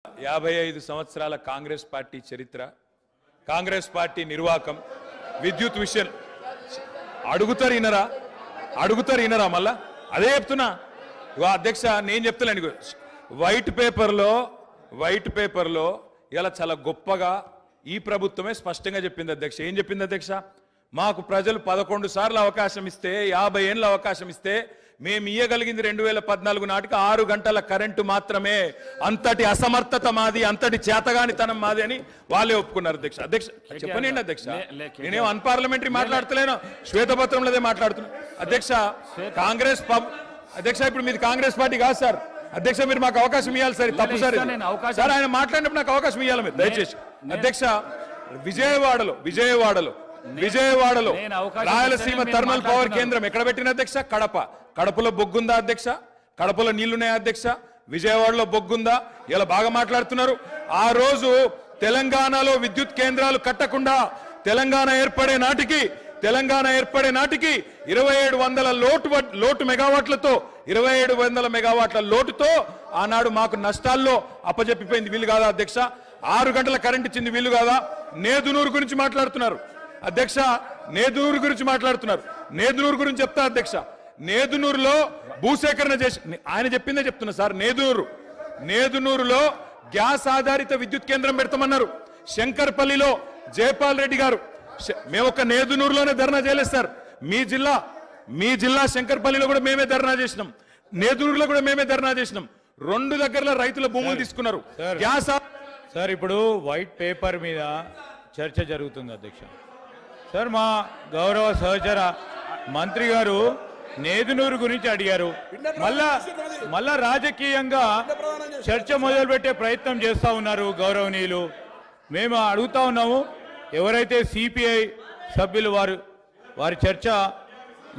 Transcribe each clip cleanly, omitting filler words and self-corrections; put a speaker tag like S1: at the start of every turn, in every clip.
S1: 55 సంవత్సరాల కాంగ్రెస్ పార్టీ చరిత్ర, కాంగ్రెస్ పార్టీ నిర్వాకం, విద్యుత్ విషయం అడుగుతారు ఇనరా మళ్ళా అదే చెప్తున్నా. అధ్యక్ష నేను చెప్తాను, వైట్ పేపర్లో ఇలా చాలా గొప్పగా ఈ ప్రభుత్వమే స్పష్టంగా చెప్పింది అధ్యక్ష. ఏం చెప్పింది అధ్యక్ష? మాకు ప్రజలు 11 సార్లు అవకాశం ఇస్తే, 50 ఏళ్ళ అవకాశం ఇస్తే మేము ఇయ్యగలిగింది 2014 నాటికి 6 గంటల కరెంటు మాత్రమే. అంతటి అసమర్థత మాది, అంతటి చేతగానితనం మాది అని వాళ్ళే ఒప్పుకున్నారు అధ్యక్ష. అధ్యక్ష చెప్పనండి అధ్యక్ష, నేనేం అన్పార్లమెంటరీ మాట్లాడతలేను, శ్వేతపత్రంలోదే మాట్లాడుతున్నా అధ్యక్ష. కాంగ్రెస్ అధ్యక్ష ఇప్పుడు మీది కాంగ్రెస్ పార్టీ కాదు సార్ అధ్యక్ష, మీరు మాకు అవకాశం ఇవ్వాలి సార్. తప్పు సార్ సార్, ఆయన మాట్లాడినప్పుడు నాకు అవకాశం ఇవ్వాలి మీరు దయచేసి. అధ్యక్ష విజయవాడలో రాయలసీమ థర్మల్ పవర్ కేంద్రం ఎక్కడ పెట్టిన అధ్యక్ష? కడపలో బొగ్గుందా అధ్యక్ష? కడపలో నీళ్లున్నాయా అధ్యక్ష? విజయవాడలో బొగ్గుందా? ఇలా బాగా మాట్లాడుతున్నారు. ఆ రోజు తెలంగాణలో విద్యుత్ కేంద్రాలు కట్టకుండా తెలంగాణ ఏర్పడే నాటికి 2700 లోటు మెగావాట్లతో 2700 మెగావాట్ల లోటుతో ఆనాడు మాకు నష్టాల్లో అప్పజెప్పిపోయింది. వీళ్ళు కాదా అధ్యక్ష? 6 గంటల కరెంట్ ఇచ్చింది వీళ్ళు కాదా? నేదునూరు గురించి మాట్లాడుతున్నారు అధ్యక్ష, నేదునూరు గురించి చెప్తా అధ్యక్ష. నేదునూరులో భూసేకరణ చేసి ఆయన చెప్పిందే చెప్తున్నా సార్. నేదునూరులో గ్యాస్ ఆధారిత విద్యుత్ కేంద్రం పెడతామన్నారు. శంకర్పల్లిలో జయపాల్ రెడ్డి గారు, మేము ఒక నేదునూరులోనే ధర్నా చేయలేదు సార్. మీ జిల్లా శంకర్పల్లిలో కూడా మేమే ధర్నా చేసినాం, నేదునూరులో కూడా మేమే ధర్నా చేసినాం. 2 దగ్గరలో రైతుల భూములు తీసుకున్నారు. గ్యాస్
S2: సార్ ఇప్పుడు వైట్ పేపర్ మీద చర్చ జరుగుతుంది అధ్యక్ష. సార్ మా గౌరవ సహచర మంత్రి గారు నేదునూరు గురించి అడిగారు. మళ్ళా రాజకీయంగా చర్చ మొదలుపెట్టే ప్రయత్నం చేస్తూ ఉన్నారు గౌరవనీయులు. మేము అడుగుతా ఉన్నాము, ఎవరైతే సిపిఐ సభ్యులు వారి చర్చ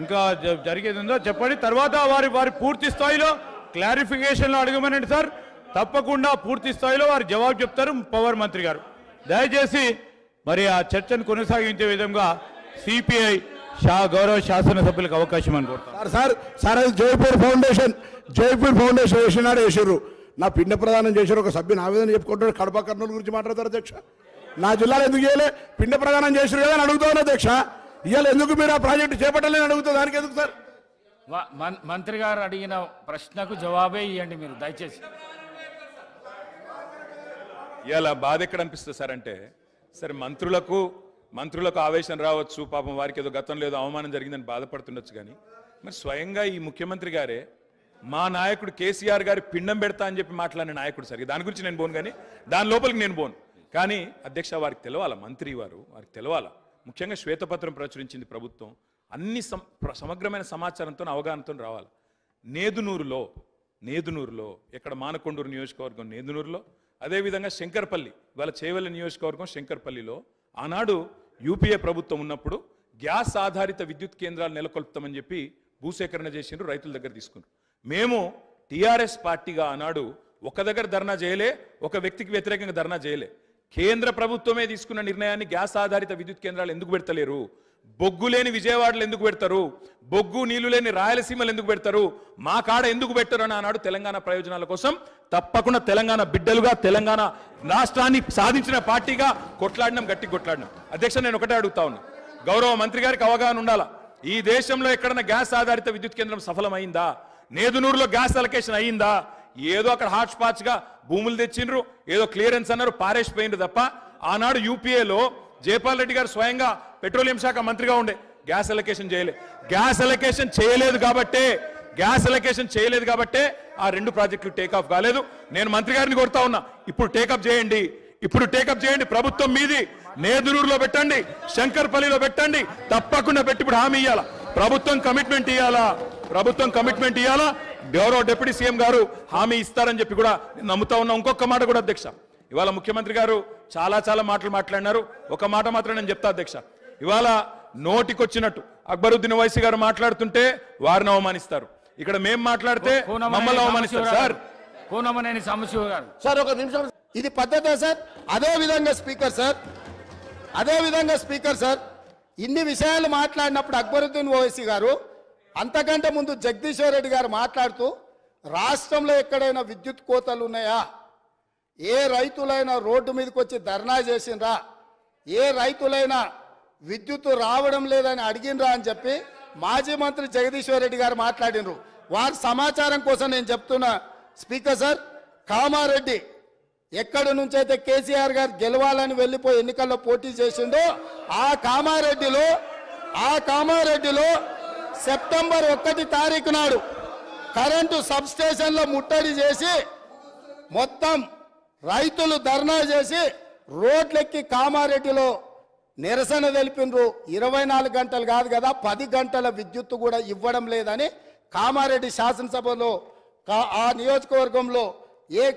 S2: ఇంకా జరిగేది ఉందో చెప్పండి. తర్వాత వారి పూర్తి స్థాయిలో క్లారిఫికేషన్లో అడగమనండి సార్. తప్పకుండా పూర్తి స్థాయిలో వారు జవాబు చెప్తారు పవర్ మంత్రి గారు. దయచేసి మరి ఆ చర్చను కొనసాగించే విధంగా సిపిఐ గౌరవ శాసనసభ్యులకు అవకాశం అనుకుంటారు.
S3: సార్ అది జైపూర్ ఫౌండేషన్ వేసినారు. నా పిండ ప్రదానం చేశారు ఒక సభ్యుని ఆవేదన చెప్పుకుంటాడు. కడప కర్నూలు గురించి మాట్లాడతారు అధ్యక్ష. నా జిల్లాలో ఎందుకు చేయలే? పిండ ప్రదానం చేశారు కదా అని అడుగుతాను అధ్యక్ష. ఇవాళ ఎందుకు మీరు ఆ ప్రాజెక్టు చేపట్టలేని అడుగుతా, దానికి ఎందుకు సార్?
S4: మంత్రి గారు అడిగిన ప్రశ్నకు జవాబే ఇవ్వండి మీరు దయచేసి.
S1: ఇలా బాధ ఎక్కడ అనిపిస్తుంది సార్ అంటే, సరే మంత్రులకు ఆవేశం రావచ్చు, పాపం వారికి ఏదో గతంలో ఏదో అవమానం జరిగిందని బాధపడుతుండొచ్చు. కానీ మరి స్వయంగా ఈ ముఖ్యమంత్రి గారే మా నాయకుడు కేసీఆర్ గారి పిండం పెడతా అని చెప్పి మాట్లాడిన నాయకుడు సార్. దాని గురించి నేను పోను, కానీ దాని లోపలికి నేను పోను. కానీ అధ్యక్ష వారికి తెలవాలా, వారికి తెలవాలా. ముఖ్యంగా శ్వేతపత్రం ప్రచురించింది ప్రభుత్వం, అన్ని సమగ్రమైన సమాచారంతో అవగాహనతో రావాలి. నేదునూరులో ఎక్కడ మానకొండూరు నియోజకవర్గం నేదునూరులో, అదేవిధంగా శంకర్పల్లి ఇవాళ చేవెళ్ళ నియోజకవర్గం శంకర్పల్లిలో ఆనాడు యూపీఏ ప్రభుత్వం ఉన్నప్పుడు గ్యాస్ ఆధారిత విద్యుత్ కేంద్రాలు నెలకొల్పుతామని చెప్పి భూసేకరణ చేసిండ్రు, రైతుల దగ్గర తీసుకున్నారు. మేము టీఆర్ఎస్ పార్టీగా ఆనాడు ఒక దగ్గర ధర్నా చేయలే, ఒక వ్యక్తికి వ్యతిరేకంగా ధర్నా చేయలే. కేంద్ర ప్రభుత్వమే తీసుకున్న నిర్ణయాన్ని గ్యాస్ ఆధారిత విద్యుత్ కేంద్రాలు ఎందుకు పెడతలేరు? బొగ్గు లేని విజయవాడలో ఎందుకు పెడతారు? బొగ్గు నీళ్లు లేని రాయలసీమలు ఎందుకు పెడతారు? మా కాడ ఎందుకు పెట్టరు అని ఆనాడు తెలంగాణ ప్రయోజనాల కోసం తప్పకుండా తెలంగాణ బిడ్డలుగా తెలంగాణ రాష్ట్రాన్ని సాధించిన పార్టీగా గట్టి కొట్లాడినాం. అధ్యక్ష నేను ఒకటే అడుగుతా ఉన్నా, గౌరవ మంత్రి గారికి అవగాహన ఉండాలా. ఈ దేశంలో ఎక్కడన్నా గ్యాస్ ఆధారిత విద్యుత్ కేంద్రం సఫలమైందా? నేదునూరులో గ్యాస్ అలొకేషన్ అయ్యిందా? ఏదో అక్కడ హాట్ స్పాట్స్ గా భూములు తెచ్చిండ్రు, ఏదో క్లియరెన్స్ అన్నారు, పారేసిపోయిండ్రు తప్ప ఆనాడు యూపీఏలో జయపాల్ రెడ్డి గారు స్వయంగా పెట్రోలియం శాఖ మంత్రిగా ఉండే గ్యాస్ అలొకేషన్ చేయలే. గ్యాస్ అలొకేషన్ చేయలేదు కాబట్టే ఆ 2 ప్రాజెక్టులు టేకాఫ్ కాలేదు. నేను మంత్రి గారిని కోరుతా ఉన్నా, ఇప్పుడు టేకప్ చేయండి. ప్రభుత్వం మీది. నేదునూరులో పెట్టండి, శంకర్పల్లిలో పెట్టండి, తప్పకుండా పెట్టి ఇప్పుడు హామీ ఇవ్వాలా. ప్రభుత్వం కమిట్మెంట్ ఇవ్వాలా. గౌరవ డిప్యూటీ సీఎం గారు హామీ ఇస్తారని చెప్పి కూడా నమ్ముతా ఉన్నా. ఇంకొక మాట కూడా అధ్యక్ష, ఇవాళ ముఖ్యమంత్రి గారు చాలా మాటలు మాట్లాడినారు. ఒక మాట మాత్రం నేను చెప్తా అధ్యక్ష, ఇవాళ నోటికొచ్చినట్టు అక్బరుద్దీన్ ఓవైసీ గారు మాట్లాడుతుంటే వారిని అవమానిస్తారు, ఇక్కడ మేము మాట్లాడితే మమ్మల్ని అవమానిస్తారు సార్.
S4: కోనమనేని సాంబశివ గారు
S3: సార్ ఒక నిమిషం, ఇది పద్ధతే సార్? అదే విధంగా స్పీకర్ సార్ ఇన్ని విషయాలు మాట్లాడినప్పుడు అక్బరుద్దీన్ ఓవైసీ గారు, అంతకంటే ముందు జగదీశ్వర్ రెడ్డి గారు మాట్లాడుతూ రాష్ట్రంలో ఎక్కడైనా విద్యుత్ కోతలు ఉన్నాయా,
S5: ఏ రైతులైనా రోడ్డు మీదకి వచ్చి ధర్నా చేసిండ్రా, ఏ రైతులైనా విద్యుత్ రావడం లేదని అడిగినరా అని చెప్పి మాజీ మంత్రి జగదీశ్వర్ రెడ్డి గారు మాట్లాడినరు. వారి సమాచారం కోసం నేను చెప్తున్నా స్పీకర్ సార్, కామారెడ్డి ఎక్కడి నుంచి అయితే కేసీఆర్ గారు గెలవాలని వెళ్ళిపోయి ఎన్నికల్లో పోటీ చేసిండో ఆ కామారెడ్డిలో సెప్టెంబర్ 1 తారీఖు నాడు కరెంటు సబ్ స్టేషన్లో ముట్టడి చేసి మొత్తం రైతులు ధర్నా చేసి రోడ్లెక్కి కామారెడ్డిలో నిరసన తెలిపినరు. 24 గంటలు కాదు కదా, 10 గంటల విద్యుత్తు కూడా ఇవ్వడం లేదని కామారెడ్డి శాసనసభలో ఆ నియోజకవర్గంలో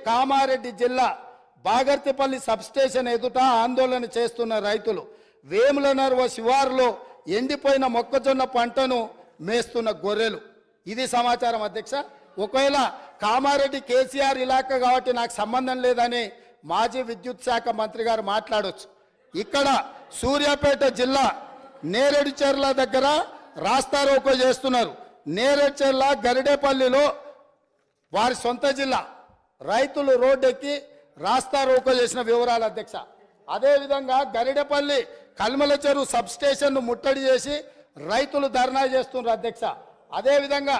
S5: కామారెడ్డి జిల్లా బాగర్తిపల్లి సబ్స్టేషన్ ఎదుట ఆందోళన చేస్తున్న రైతులు, వేములనర్వ శివారులో ఎండిపోయిన మొక్కజొన్న పంటను మేస్తున్న గొర్రెలు. ఇది సమాచారం అధ్యక్ష. ఒకవేళ కామారెడ్డి కేసీఆర్ ఇలాకా కాబట్టి నాకు సంబంధం లేదని మాజీ విద్యుత్ శాఖ మంత్రి గారు మాట్లాడొచ్చు. ఇక్కడ సూర్యాపేట జిల్లా నేరేడుచెర్ల దగ్గర రాస్తారోకో చేస్తున్నారు. నేరేడుచెర్ల గరిడేపల్లిలో వారి సొంత జిల్లా రైతులు రోడ్డెక్కి రాస్తారోకో చేసిన వివరాలు అధ్యక్ష. అదేవిధంగా గరిడేపల్లి కల్మల చెరువు సబ్ స్టేషన్ను ముట్టడి చేసి రైతులు ధర్నా చేస్తున్నారు అధ్యక్ష. అదేవిధంగా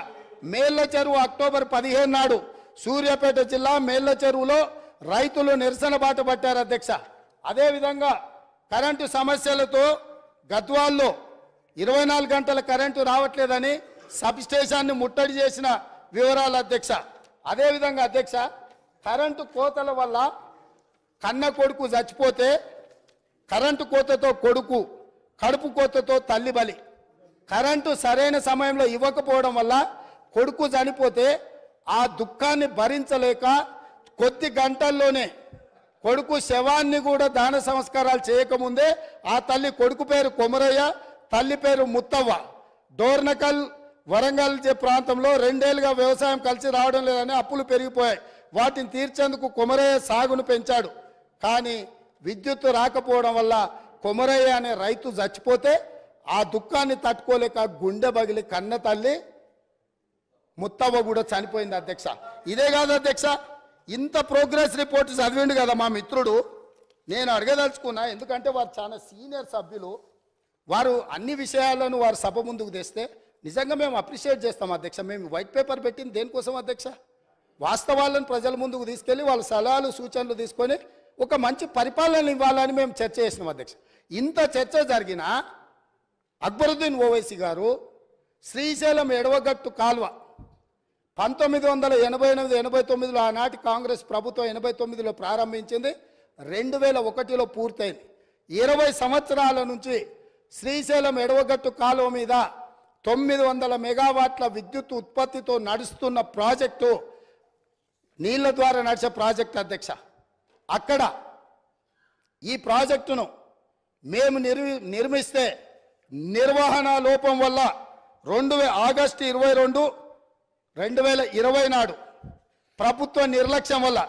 S5: మేళ్ల చెరువు అక్టోబర్ 15 నాడు సూర్యాపేట జిల్లా మేళ్ల చెరువులో రైతులు నిరసన బాట పట్టారు అధ్యక్ష. అదేవిధంగా కరెంటు సమస్యలతో గద్వాల్లో 24 గంటల కరెంటు రావట్లేదని సబ్ స్టేషన్ని ముట్టడి చేసిన వివరాలు అధ్యక్ష. అదేవిధంగా అధ్యక్ష, కరెంటు కోతల వల్ల కన్న కొడుకు చచ్చిపోతే కరెంటు కోతతో కొడుకు, కడుపు కోతతో తల్లి బలి. కరెంటు సరైన సమయంలో ఇవ్వకపోవడం వల్ల కొడుకు చనిపోతే ఆ దుఃఖాన్ని భరించలేక కొద్ది గంటల్లోనే కొడుకు శవాన్ని కూడా దాన సంస్కారాలు చేయకముందే ఆ తల్లి, కొడుకు పేరు కొమరయ్య, తల్లి పేరు ముత్తవ్వ, డోర్నకల్ వరంగల్ ప్రాంతంలో 2 ఏళ్లుగా వ్యవసాయం కలిసి రావడం లేదని అప్పులు పెరిగిపోయాయి. వాటిని తీర్చేందుకు కొమరయ్య సాగును పెంచాడు. కానీ విద్యుత్తు రాకపోవడం వల్ల కొమరయ్య అనే రైతు చచ్చిపోతే ఆ దుఃఖాన్ని తట్టుకోలేక గుండె బగిలి కన్న తల్లి ముత్తవ్వ కూడా చనిపోయింది అధ్యక్ష. ఇదే కాదు అధ్యక్ష, ఇంత ప్రోగ్రెస్ రిపోర్ట్ చదివిండు కదా మా మిత్రుడు. నేను అడగదలుచుకున్నా, ఎందుకంటే వారు చాలా సీనియర్ సభ్యులు, వారు అన్ని విషయాలను వారు సభ ముందుకు తెస్తే నిజంగా మేము అప్రిషియేట్ చేస్తాం అధ్యక్ష. మేము వైట్ పేపర్ పెట్టింది దేనికోసం అధ్యక్ష? వాస్తవాలను ప్రజల ముందుకు తీసుకెళ్లి వాళ్ళ సలహాలు సూచనలు తీసుకొని ఒక మంచి పరిపాలన ఇవ్వాలని మేము చర్చ చేసినాం అధ్యక్ష. ఇంత చర్చ జరిగినా అక్బరుద్దీన్ ఓవైసీ గారు శ్రీశైలం ఎడవగట్టు కాల్వ 1988-89లో ఆనాటి కాంగ్రెస్ ప్రభుత్వం 89లో ప్రారంభించింది, 2001లో పూర్తయింది. 20 సంవత్సరాల నుంచి శ్రీశైలం ఎడవగట్టు కాలువ మీద 900 మెగావాట్ల విద్యుత్ ఉత్పత్తితో నడుస్తున్న ప్రాజెక్టు నీళ్ల ద్వారా నడిచే ప్రాజెక్టు అధ్యక్ష. అక్కడ ఈ ప్రాజెక్టును మేము నిర్మిస్తే నిర్వహణ లోపం వల్ల ఆగస్టు 22, 2020 నాడు ప్రభుత్వ నిర్లక్ష్యం వల్ల